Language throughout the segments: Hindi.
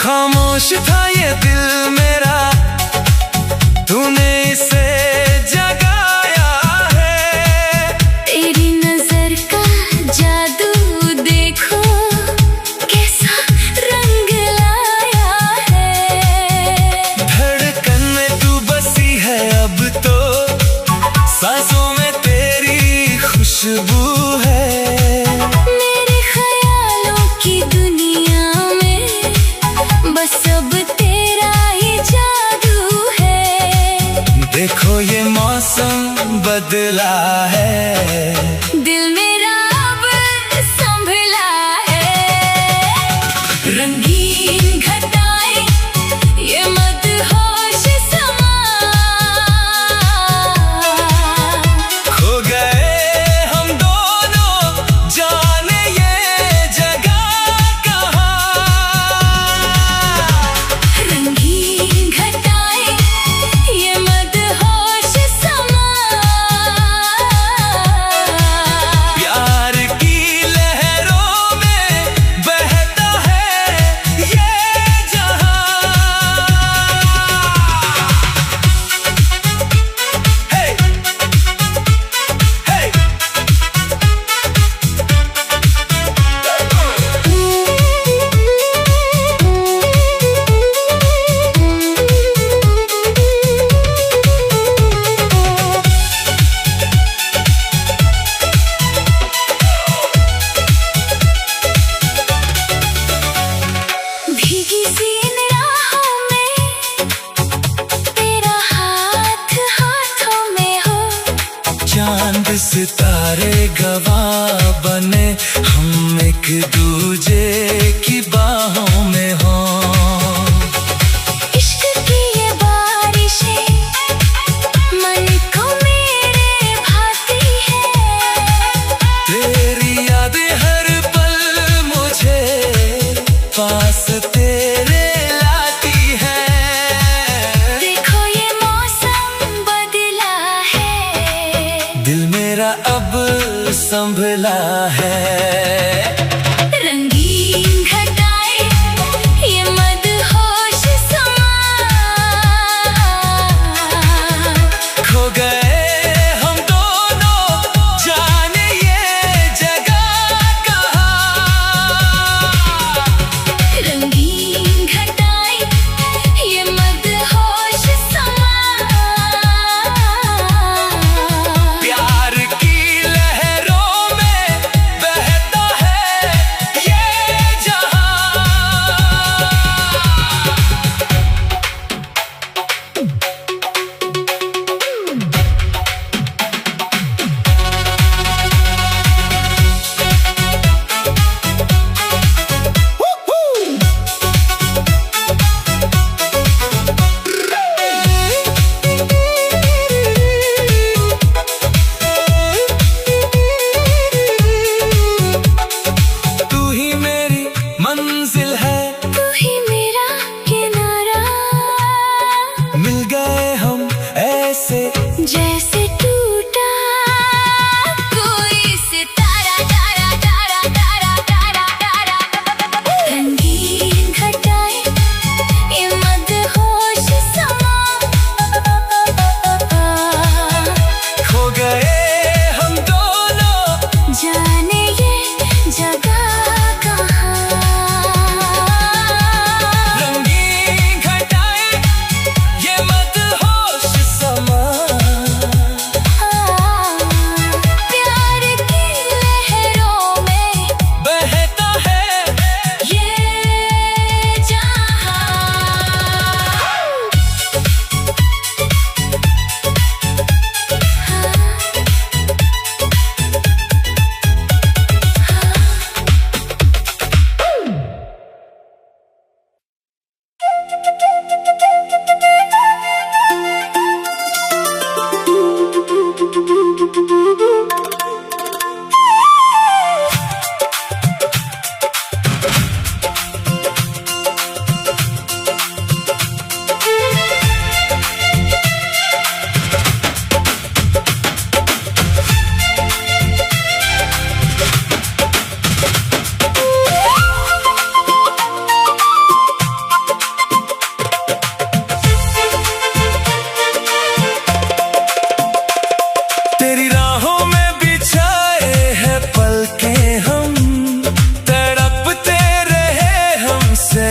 खामोश था ये दिल मेरा, तूने इसे जगाया है। तेरी नजर का जादू देखो कैसा रंग लाया है। धड़कन में तू बसी है अब तो, सांसों में तेरी खुशबू है। मेरे ख्यालों की दुनिया में बस अब तेरा ही जादू है। देखो ये मौसम बदला है, दिल मेरा अब संभला है। रंगीन घटाएं ये मदहोश समा, खो गए हम दोनों जाने ये जगह कहाँ। रंगीन घटाएं ये मदहोश समा, प्यार की लहरों में बहता है ये जहां। हे हे भीगी सी इन राहों में तेरा हाथ हाथों में हो। चांद सितारे गवाह बने, हम एक दूजे की बाहों में हों। इश्क की ये बारिशें मन को मेरे भाती है। तेरी यादें हर पल मुझे पास तेरे लाती है। देखो ये मौसम बदला है, दिल मेरा अब संभला है। रंगीन घटाएं ये मदहोश समा, खो गए हम दोनों जाने ये जगह कहाँ। रंगीन घटाएं ये मदहोश समा, प्यार की लहरों में बहता है ये जहां। तू ही मेरी मंजिल है, तू ही मेरा किनारा। मिल गए हम ऐसे जैसे टूटा कोई सितारा, तारा तारा तारा तारा तारा। रंगीन घटाएं ये मदहोश समा, खो गए हम दोनों जाने ये जगह कहाँ।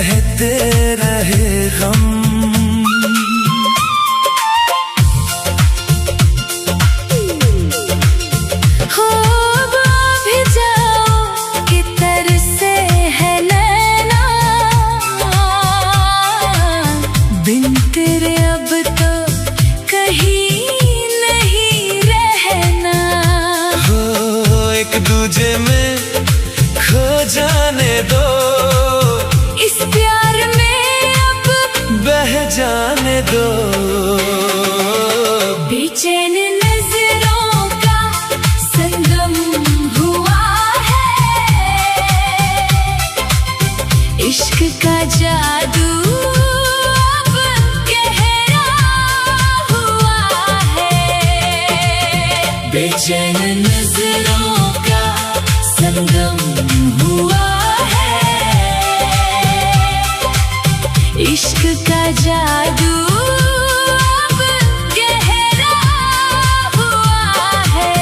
सहते रहे हम। हो भी जाओ कि तरसे है नैना, बिन तेरे अब तो कहीं नहीं रहना। हो एक दूजे में खो जाने दो, इस प्यार में अब बह जाने दो। बेचैन नजरों का संगम हुआ है, इश्क का जादू अब गहरा हुआ है। बेचैन नजरों का संगम हुआ है, इश्क का जादू अब गहरा हुआ है।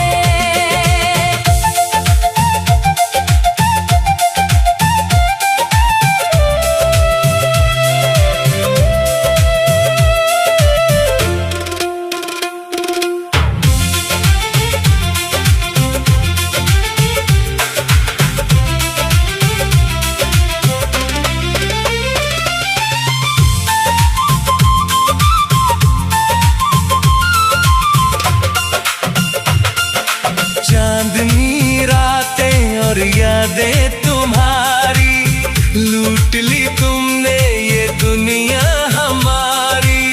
चांदनी रातें और यादें तुम्हारी, लूट ली तुमने ये दुनिया हमारी।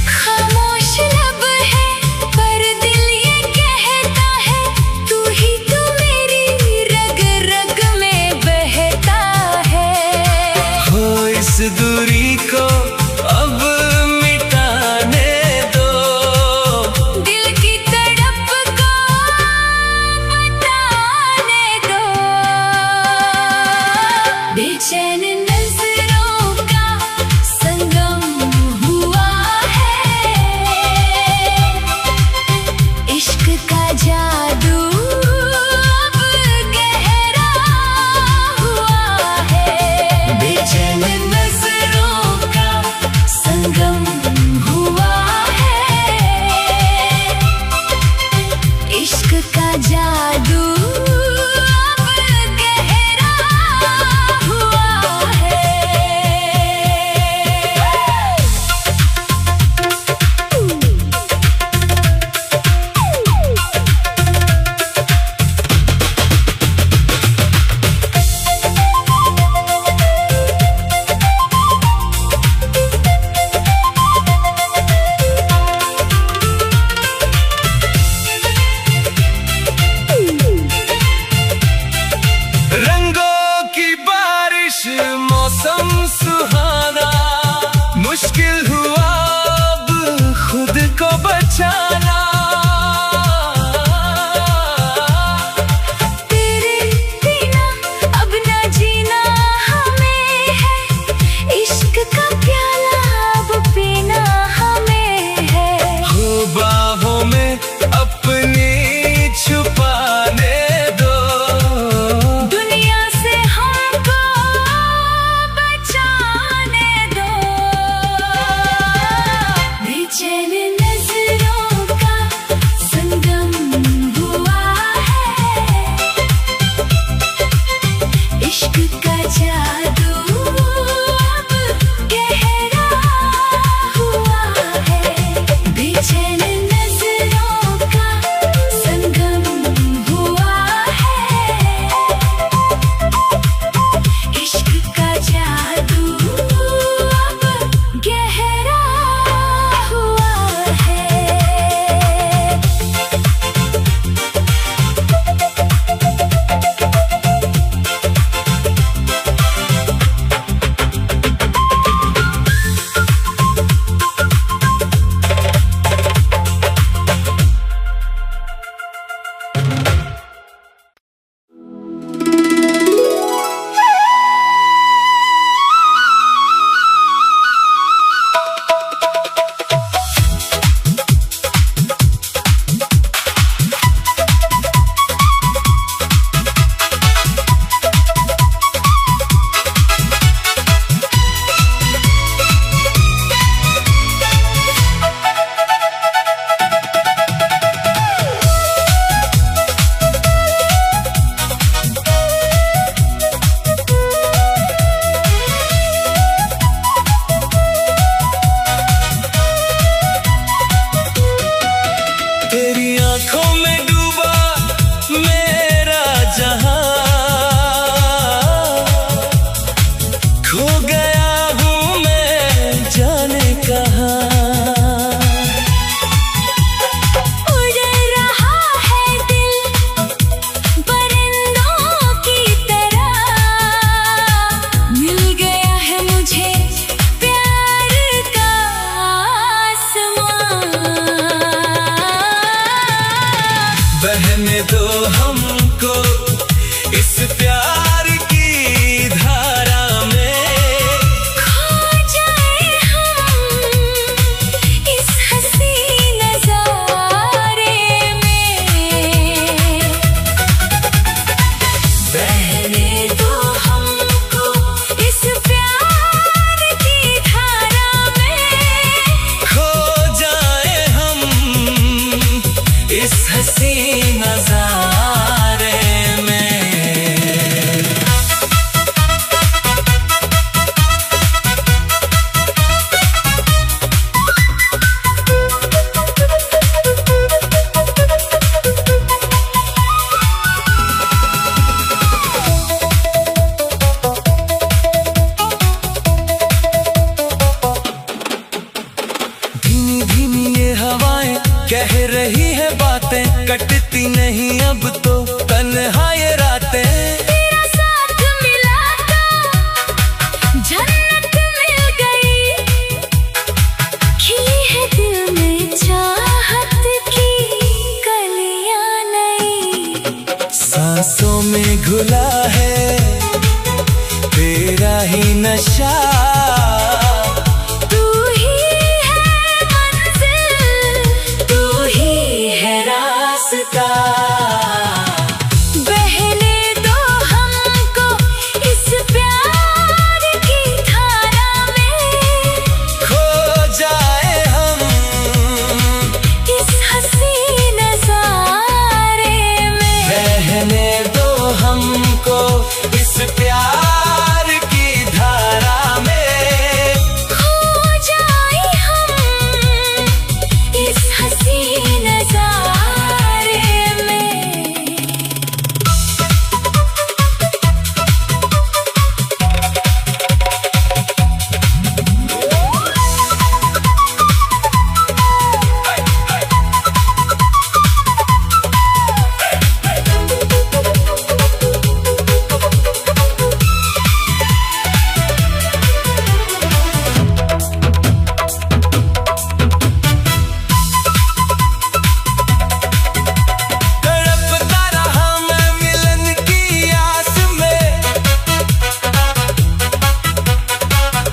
खामोश लब है पर दिल ये कहता है, तू ही तो मेरी रग रग में बहता है। हो इस दूरी को अब मिटाने दो, दिल की तड़प को बताने दो। बेचैन नजरों का संगम हुआ है, इश्क का जादू अब गहरा हुआ है। बेचैन नजरों का संगम हुआ है, इश्क का जादू अब गहरा हुआ है। रंगों की बारिश मौसम सुहाना, मुश्किल हुआ अब खुद को बचाना। तेरे बिना अब ना जीना हमें है, इश्क का प्याला अब पीना हमें है। हो बाहों में अपनी छुपाने दो, दुनिया से हमको बचाने दो। बेचैन नजरों का खो गया हूँ मैं जाने कहाँ। उड़ रहा है दिल परिंदों की तरह, मिल गया है मुझे प्यार का आसमां। बहने दो हमको इस प्यार की धारा में, खो जाए हम इस हंसी नजारे में। बहने दो हमको इस प्यार की धारा में, खो जाए हम इस हंसी नजारे में। धीमी धीमी ये हवाएं कह रही है बातें, कटती नहीं अब तो तन्हा ये रातें। तेरा साथ मिला तो जन्नत मिल गई, खिली है दिल में चाहत की कलियां नई। सांसों में घुला है तेरा ही नशा, तू ही है मंजिल, तू ही है रास्ता। बहने दो हमको इस प्यार की धारा में, खो जाए हम इस हंसी नजारे में। बहने दो हमको इस प्यार की धारा में, खो जाए हम इस हंसी नजारे में। तड़पता रहा मैं मिलन की आस में,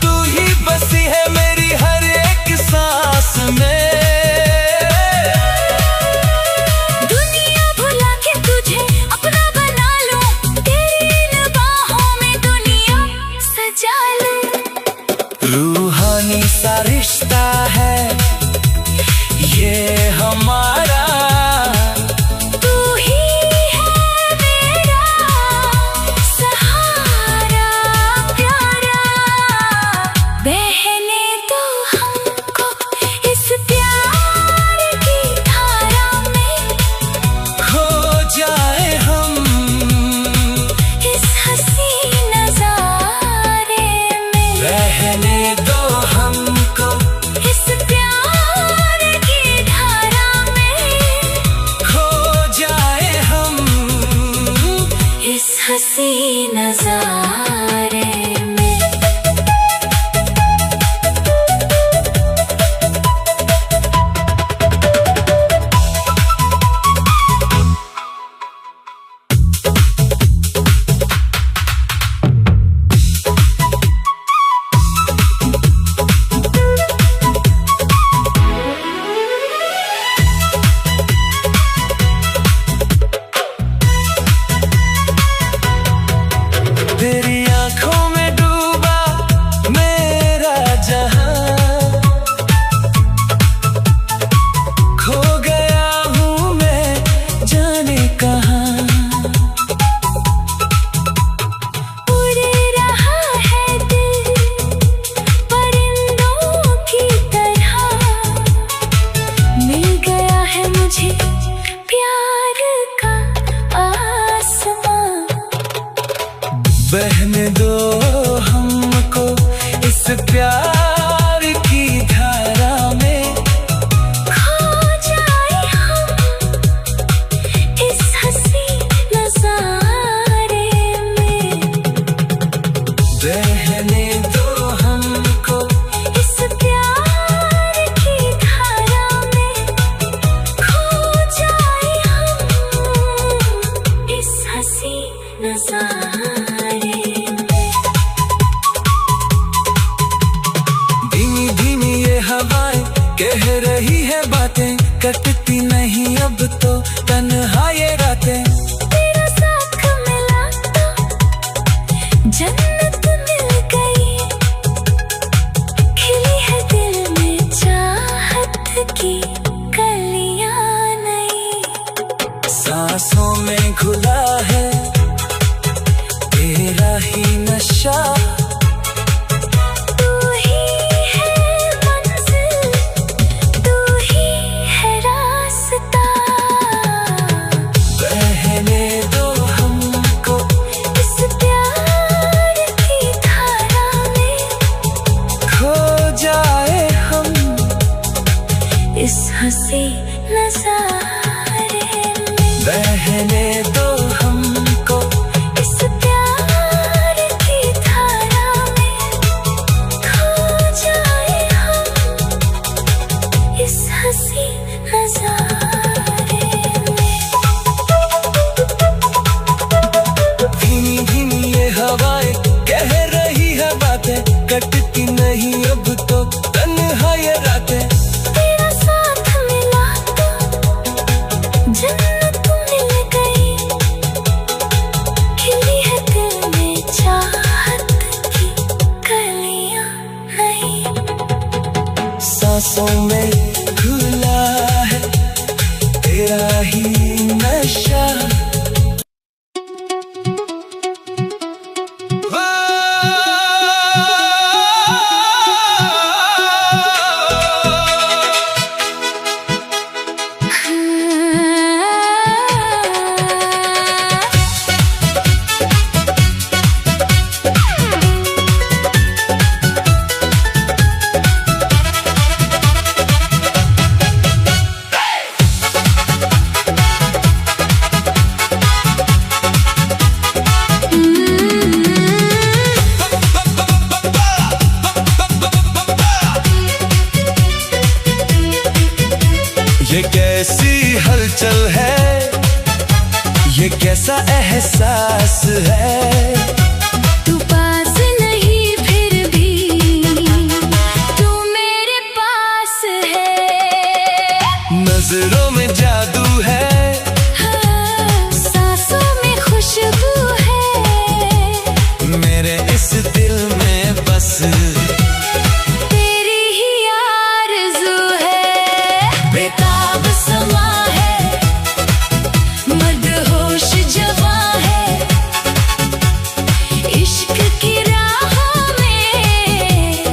तू ही बसी है मेरी हर एक सांस में। दुनिया भुला के तुझे अपना बना लूं, तेरी इन बाहों में दुनिया सजा लूं। रूहानी सा रिश्ता है ये हमारा, तू ही है मेरा सहारा प्यारा। बहने दो हमको इस प्यार की धारा में, खो जाए हम इस हंसी नजारे में। रहने दो हमको इस प्यार की धारा में, खो जाए हम इस हंसी नजारे में। है बातें, कटती नहीं अब तो तन्हा ये रातें। तेरा साथ मिला तो जन्नत मिल गई, खिली है दिल में चाहत की कलियां नई। सांसों में घुला है तेरा ही नशा, तू ही है मंजिल, तू ही है रास्ता। बहने दो हमको इस प्यार की धारा में, खो जाए हम इस हंसी नजारे में। बहने दो हमको इस प्यार की धारा में, खो जाए हम इस हंसी नजारे में। धीमी धीमी ये हवाएं कह रही है बातें, कटती नहीं अब तो तन्हा ये रातें। तेरा साथ मिला तो जन्नत मिल गई, खिली है दिल में चाहत की कलियां नई। सांसों में घुला है तेरा ही नशा। ये कैसी हलचल है, ये कैसा एहसास है। तू पास नहीं फिर भी तू मेरे पास है। नजरों में जादू है, हाँ, सांसों में खुशबू है, मेरे इस दिल में बस तेरी ही आरज़ू है। बेताब समा है, मदहोश जवां है, इश्क की राहों में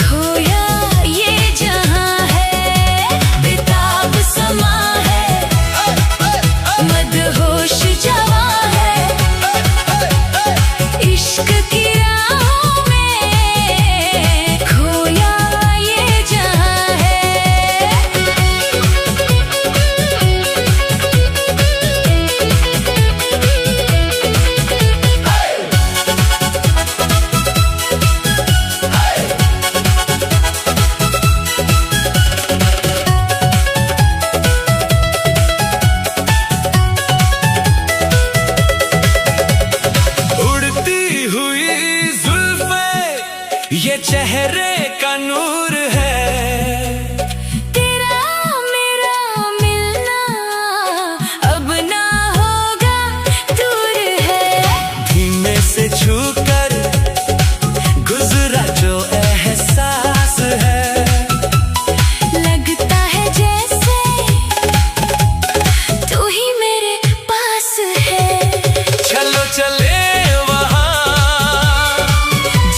खोया ये जहां है। बेताब समा है, मदहोश जवां है, इश्क की राहों में खोया ये जहां है। उड़ती हुई जुल्फें ये चेहरे का नूर है। तेरा मेरा मिलना अब ना होगा, दूर है। धीमे से छूकर गुजरा जो एहसास है, लगता है जैसे तू ही मेरे पास है। चलो चले वहाँ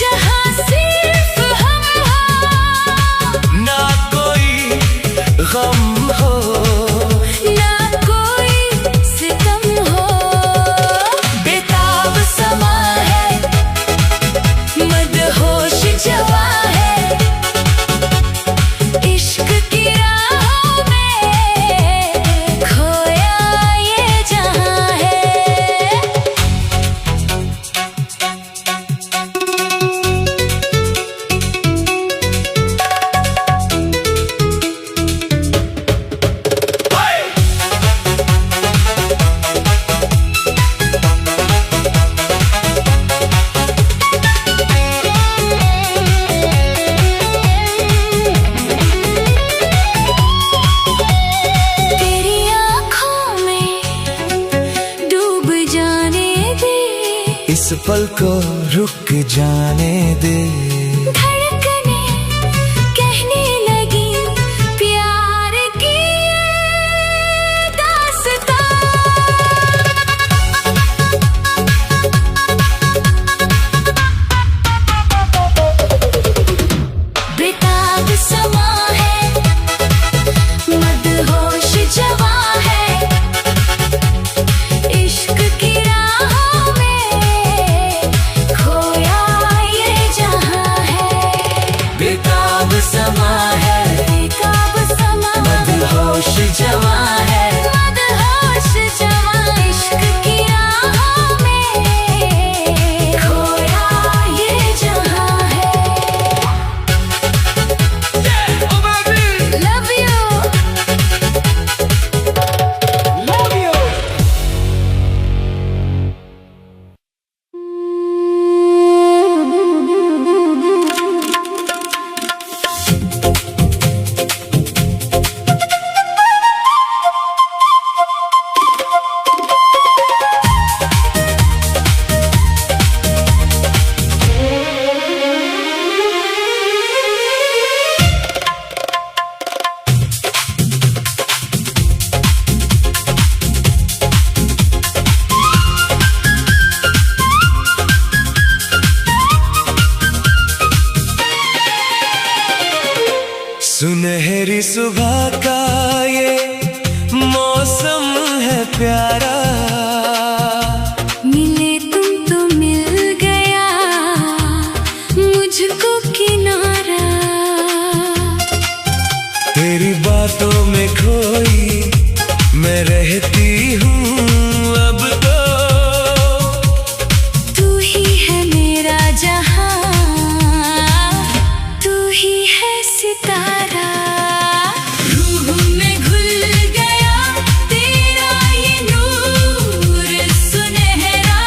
जहाँ सिर्फ हम हो, न पल को रुक जाने दे। धड़कने कहने लगी प्यार की दास्तां। बेताब समा है, मदहोश जवां है, इश्क की राहों में खोया ये जहां है। बेताब समा है, बेताब समा, मदहोश जवां है, मदहोश जवां, इश्क की राहों में खोया ये जहां है। Love you. सुनहरी सुबह का ये मौसम है प्यारा, मिले तुम तो मिल गया मुझको किनारा। तेरी बातों में खोई मैं रहती हूँ अब तो। तू ही है मेरा जहां, तू ही है सितारा। रूह में घुल गया तेरा ये नूर सुनहरा।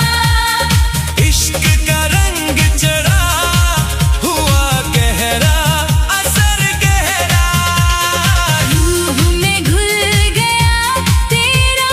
इश्क का रंग चढ़ा हुआ गहरा, असर गहरा। रूह में घुल गया तेरा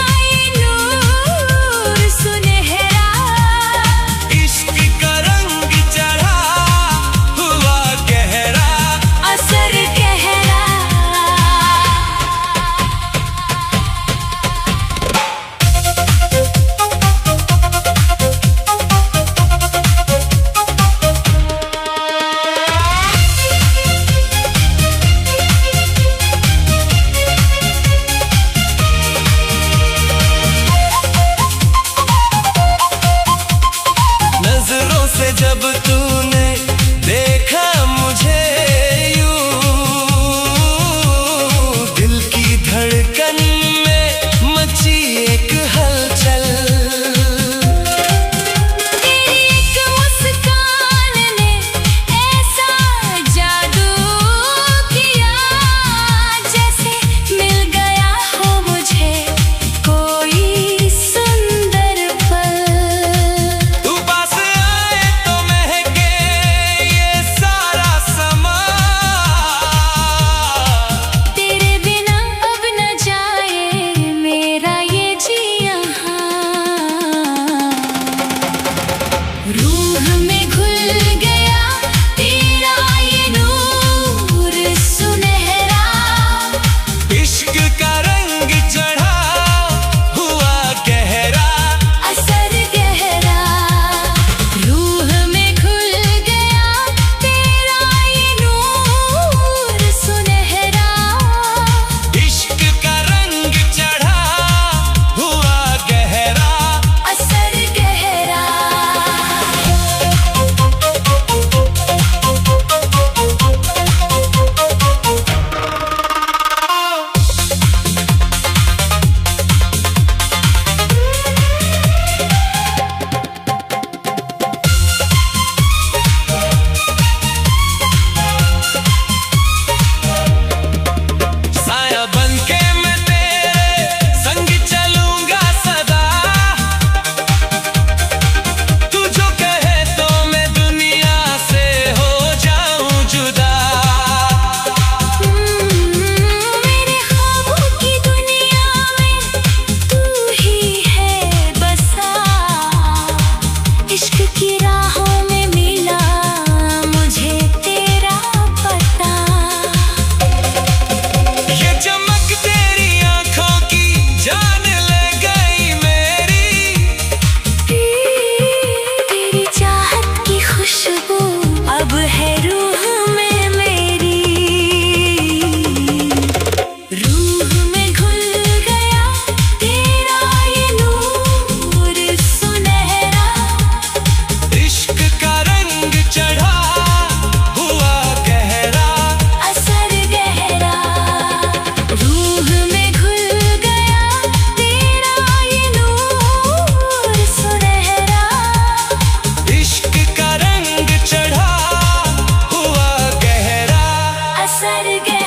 सरगम